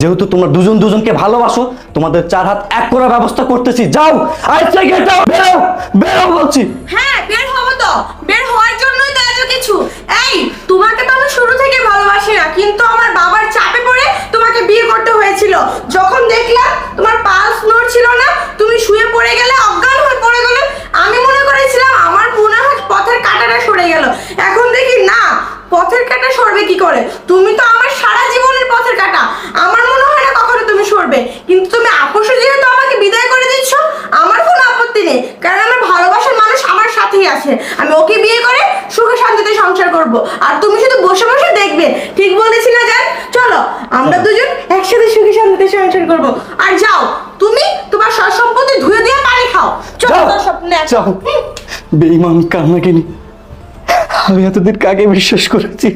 যেহেতু তোমরা দুজন দুজনকে ভালোবাসো, তোমাদের 4 হাত এক করার ব্যবস্থা করতেছি। যাও, আজ থেকে যাও, বেরো বেরো বলছি। হ্যাঁ, বের হবো তো। বের হওয়ার জন্যই তো এত কিছু। এই, তোমাকে তো আমি শুরু থেকে ভালোবাসি না, কিন্তু আমার বাবার চাপে পড়ে তোমাকে বিয়ে করতে হয়েছিল। যখন দেখলাম তোমার পালস নড়ছিল না, তুমি শুয়ে পড়ে গেলে, অজ্ঞান হয়ে পড়ে গেলে, আমি মনে করেছিলাম আমার মনে হয় পথের কাঁটাটা সরে গেল। এখন দেখি না, পথের কাঁটা সরবে কি করে? তুমি তো আমার সারা জীবনের পথের কাঁটা। আমার মনে হয় না কখনো তুমি সরবে। কিন্তু তুমি আপোষে যেহেতু আমাকে বিদায় করে দিচ্ছ, আমার কোনো আপত্তি নেই, কারণ আমার ভালোবাসার মানুষ আমার সাথেই আছে। আমি ওকে বিয়ে করে সুখে শান্তিতে সংসার করব, আর তুমি শুধু বসে বসে দেখবে। ঠিক বলেছি না জান? চলো আমরা দুজন একসাথে সুখে শান্তিতে সংসার করব। আর যাও, তুমি তোমার সব সম্পত্তি ধুয়ে দিয়ে পানি খাও। চলো তোর স্বপ্নে। যাও, বেঈমান কান্নাকিনি। আমি এতদিন কাকে বিশ্বাস করেছি?